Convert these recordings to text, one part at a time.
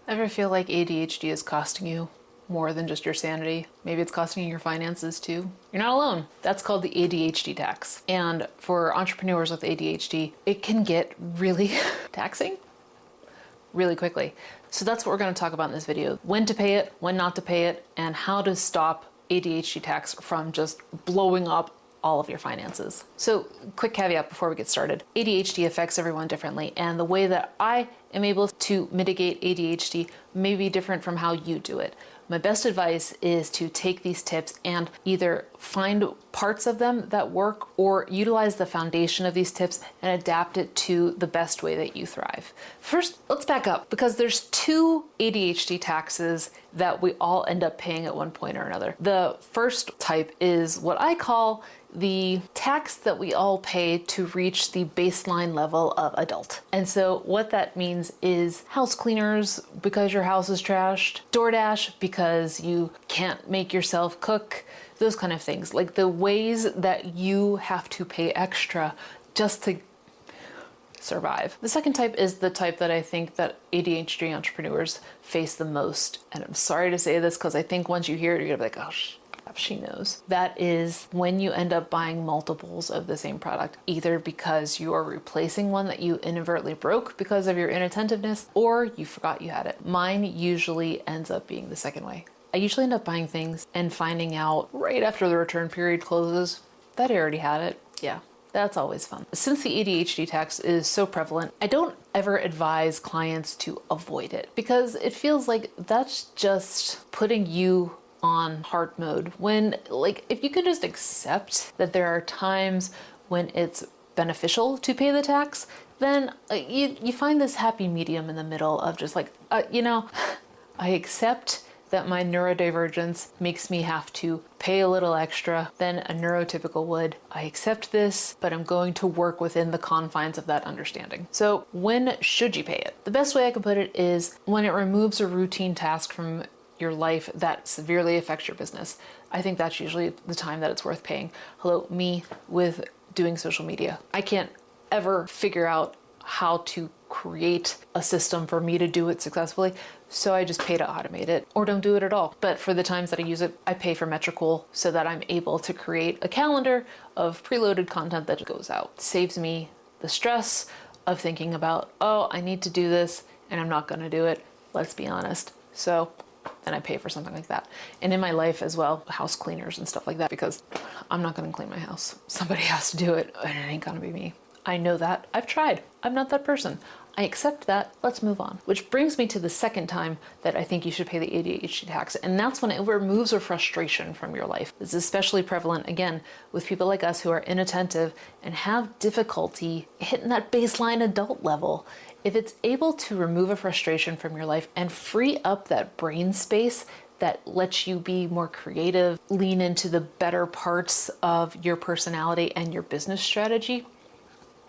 Ever feel like ADHD is costing you more than just your sanity? Maybe it's costing you your finances too. You're not alone. That's called the ADHD tax. And for entrepreneurs with ADHD, it can get really taxing really quickly. So that's what we're going to talk about in this video. When to pay it, when not to pay it, and how to stop ADHD tax from just blowing up all of your finances. So quick caveat before we get started. ADHD affects everyone differently, and the way that I am able to mitigate ADHD may be different from how you do it. My best advice is to take these tips and either find parts of them that work or utilize the foundation of these tips and adapt it to the best way that you thrive. First, let's back up because there's two ADHD taxes that we all end up paying at one point or another. The first type is what I call the tax that we all pay to reach the baseline level of adult. And so what that means is house cleaners because your house is trashed, DoorDash because you can't make yourself cook, those kind of things. Like the ways that you have to pay extra just to survive. The second type is the type that I think that ADHD entrepreneurs face the most. And I'm sorry to say this because I think once you hear it, you're gonna be like, oh, she knows. That is when you end up buying multiples of the same product, either because you are replacing one that you inadvertently broke because of your inattentiveness, or you forgot you had it. Mine usually ends up being the second way. I usually end up buying things and finding out right after the return period closes that I already had it. Yeah. That's always fun. Since the ADHD tax is so prevalent, I don't ever advise clients to avoid it because it feels like that's just putting you on hard mode when, like, if you can just accept that there are times when it's beneficial to pay the tax, then you find this happy medium in the middle of just like, I accept that my neurodivergence makes me have to pay a little extra than a neurotypical would. I accept this, but I'm going to work within the confines of that understanding. So when should you pay it? The best way I can put it is when it removes a routine task from your life that severely affects your business. I think that's usually the time that it's worth paying. Hello, me with doing social media. I can't ever figure out how to create a system for me to do it successfully, so I just pay to automate it or don't do it at all. But for the times that I use it, I pay for Metricool so that I'm able to create a calendar of preloaded content that goes out. Saves me the stress of thinking about, oh, I need to do this and I'm not gonna do it. Let's be honest. So then I pay for something like that. And in my life as well, house cleaners and stuff like that, because I'm not gonna clean my house. Somebody has to do it and it ain't gonna be me. I know that. I've tried. I'm not that person. I accept that. Let's move on. Which brings me to the second time that I think you should pay the ADHD tax, and that's when it removes a frustration from your life. This is especially prevalent, again, with people like us who are inattentive and have difficulty hitting that baseline adult level. If it's able to remove a frustration from your life and free up that brain space that lets you be more creative, lean into the better parts of your personality and your business strategy,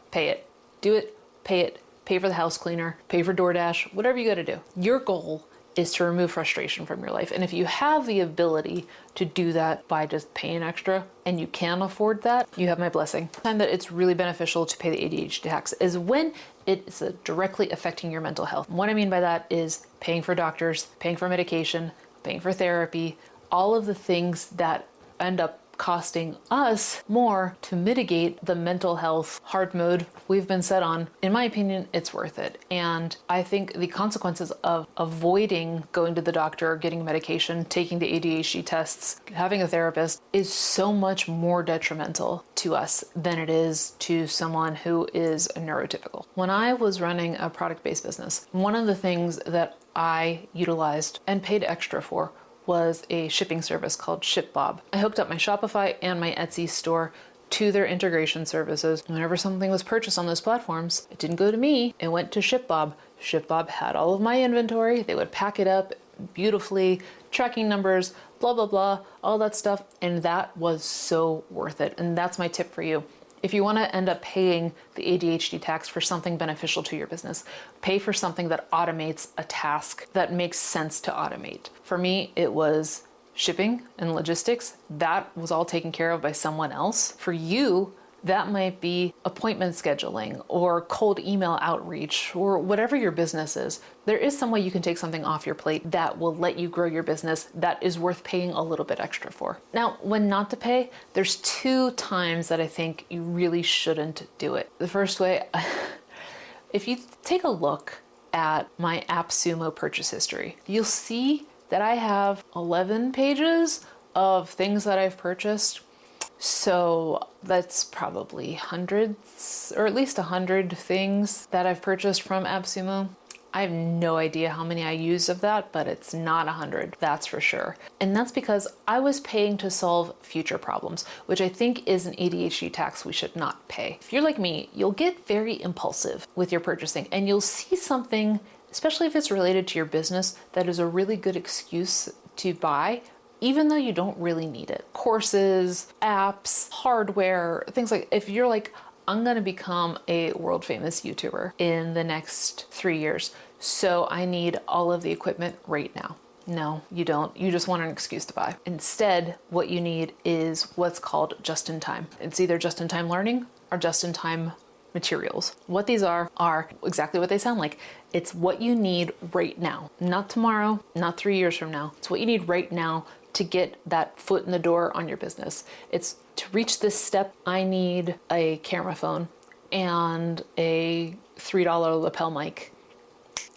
pay it. Do it, pay it. Pay for the house cleaner, pay for DoorDash, whatever you gotta do. Your goal is to remove frustration from your life. And if you have the ability to do that by just paying extra and you can afford that, you have my blessing. The time that it's really beneficial to pay the ADHD tax is when it's directly affecting your mental health. What I mean by that is paying for doctors, paying for medication, paying for therapy, all of the things that end up costing us more to mitigate the mental health hard mode we've been set on. In my opinion, it's worth it. And I think the consequences of avoiding going to the doctor, getting medication, taking the ADHD tests, having a therapist is so much more detrimental to us than it is to someone who is a neurotypical. When I was running a product-based business, one of the things that I utilized and paid extra for was a shipping service called ShipBob. I hooked up my Shopify and my Etsy store to their integration services. Whenever something was purchased on those platforms, it didn't go to me, it went to ShipBob. ShipBob had all of my inventory, they would pack it up beautifully, tracking numbers, blah, blah, blah, all that stuff, and that was so worth it. And that's my tip for you. If you want to end up paying the ADHD tax for something beneficial to your business, pay for something that automates a task that makes sense to automate. For me, it was shipping and logistics. That was all taken care of by someone else. For you, That might be appointment scheduling or cold email outreach or whatever your business is. There is some way you can take something off your plate that will let you grow your business that is worth paying a little bit extra for. Now, when not to pay, there's 2 times that I think you really shouldn't do it. The first way, if you take a look at my AppSumo purchase history, you'll see that I have 11 pages of things that I've purchased. So that's probably hundreds, or at least 100 things that I've purchased from AppSumo. I have no idea how many I use of that, but it's not 100, that's for sure. And that's because I was paying to solve future problems, which I think is an ADHD tax we should not pay. If you're like me, you'll get very impulsive with your purchasing, and you'll see something, especially if it's related to your business, that is a really good excuse to buy, even though you don't really need it. Courses, apps, hardware, things like, if you're like, I'm gonna become a world famous YouTuber in the next 3 years, so I need all of the equipment right now. No, you don't. You just want an excuse to buy. Instead, what you need is what's called just-in-time. It's either just-in-time learning or just-in-time materials. What these are exactly what they sound like. It's what you need right now, not tomorrow, not 3 years from now. It's what you need right now to get that foot in the door on your business. It's to reach this step, I need a camera phone and a $3 lapel mic.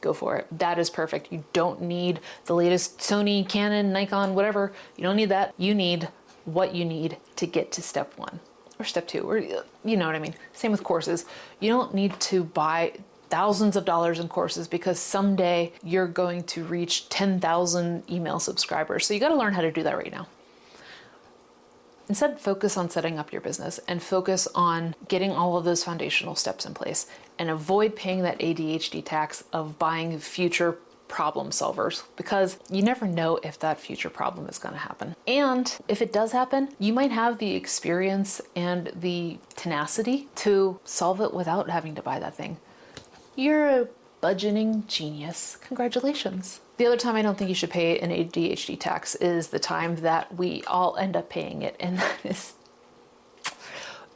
Go for it. That is perfect. You don't need the latest Sony, Canon, Nikon, whatever. You don't need that. You need what you need to get to step 1 or step 2, or you know what I mean. Same with courses. You don't need to buy thousands of dollars in courses because someday you're going to reach 10,000 email subscribers. So you got to learn how to do that right now. Instead, focus on setting up your business and focus on getting all of those foundational steps in place, and avoid paying that ADHD tax of buying future problem solvers, because you never know if that future problem is going to happen. And if it does happen, you might have the experience and the tenacity to solve it without having to buy that thing. You're a budgeting genius. Congratulations. The other time I don't think you should pay an ADHD tax is the time that we all end up paying it, and that is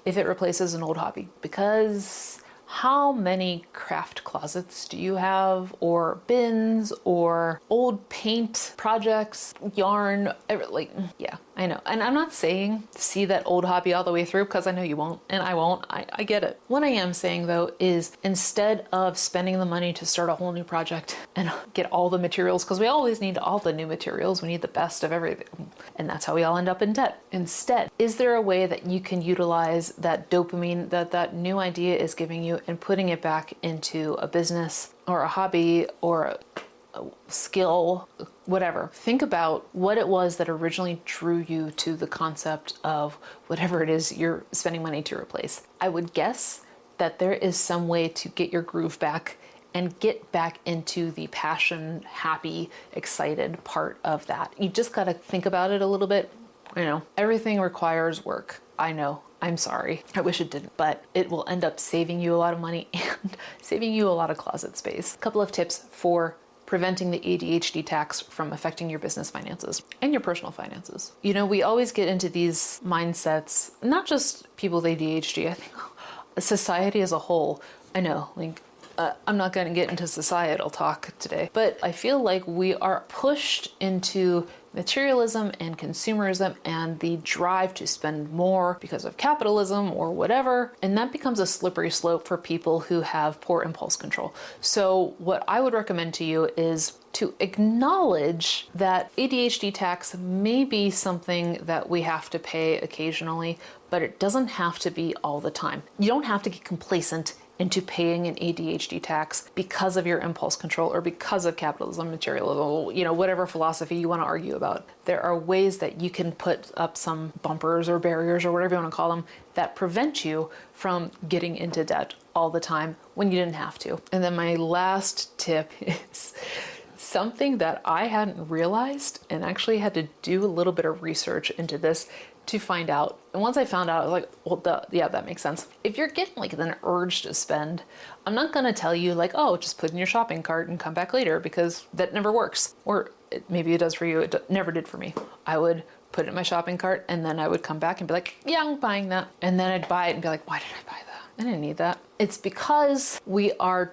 if it replaces an old hobby. Because how many craft closets do you have, or bins, or old paint projects, yarn, yeah, I know. And I'm not saying see that old hobby all the way through, because I know you won't, and I won't. I get it. What I am saying though is, instead of spending the money to start a whole new project and get all the materials, because we always need all the new materials, we need the best of everything, and that's how we all end up in debt. Instead, is there a way that you can utilize that dopamine that new idea is giving you and putting it back into a business or a hobby or a skill, whatever? Think about what it was that originally drew you to the concept of whatever it is you're spending money to replace. I would guess that there is some way to get your groove back and get back into the passion, happy, excited part of that. You just got to think about it a little bit. You know, everything requires work. I know. I'm sorry. I wish it didn't, but it will end up saving you a lot of money and saving you a lot of closet space. A couple of tips for preventing the ADHD tax from affecting your business finances and your personal finances. You know, we always get into these mindsets, not just people with ADHD, I think society as a whole. I know, I'm not going to get into societal talk today, but I feel like we are pushed into materialism and consumerism and the drive to spend more because of capitalism or whatever, and that becomes a slippery slope for people who have poor impulse control. So what I would recommend to you is to acknowledge that ADHD tax may be something that we have to pay occasionally, but it doesn't have to be all the time. You don't have to get complacent into paying an ADHD tax because of your impulse control or because of capitalism, materialism, you know, whatever philosophy you want to argue about. There are ways that you can put up some bumpers or barriers or whatever you want to call them that prevent you from getting into debt all the time when you didn't have to. And then my last tip is something that I hadn't realized and actually had to do a little bit of research into this to find out. And once I found out, I was like, well, yeah, that makes sense. If you're getting like an urge to spend, I'm not gonna tell you like, oh, just put in your shopping cart and come back later, because that never works. Or maybe it does for you, it never did for me. I would put it in my shopping cart, and then I would come back and be like, yeah, I'm buying that. And then I'd buy it and be like, why did I buy that? I didn't need that. It's because we're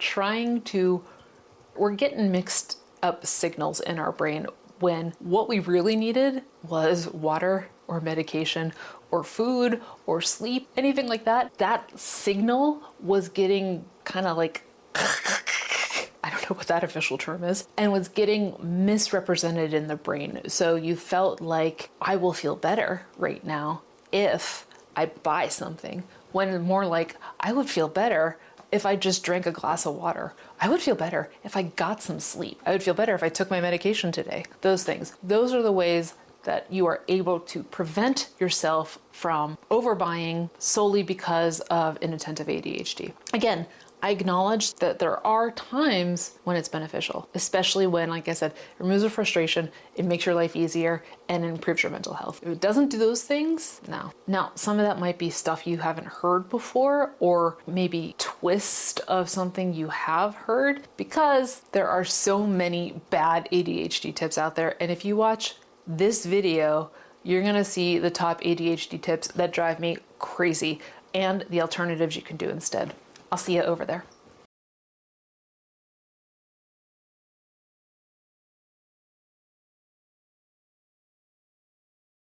getting mixed up signals in our brain when what we really needed was water or medication or food or sleep, anything like that. That signal was getting kind of like, I don't know what that official term is, and was getting misrepresented in the brain. So you felt like, I will feel better right now if I buy something, when more like, I would feel better if I just drank a glass of water. I would feel better if I got some sleep. I would feel better if I took my medication today. Those things. Those are the ways that you are able to prevent yourself from overbuying solely because of inattentive ADHD. Again, I acknowledge that there are times when it's beneficial, especially when, like I said, it removes the frustration, it makes your life easier, and it improves your mental health. If it doesn't do those things, no. Now, some of that might be stuff you haven't heard before, or maybe twist of something you have heard, because there are so many bad ADHD tips out there. And if you watch this video, you're gonna see the top ADHD tips that drive me crazy and the alternatives you can do instead. I'll see you over there.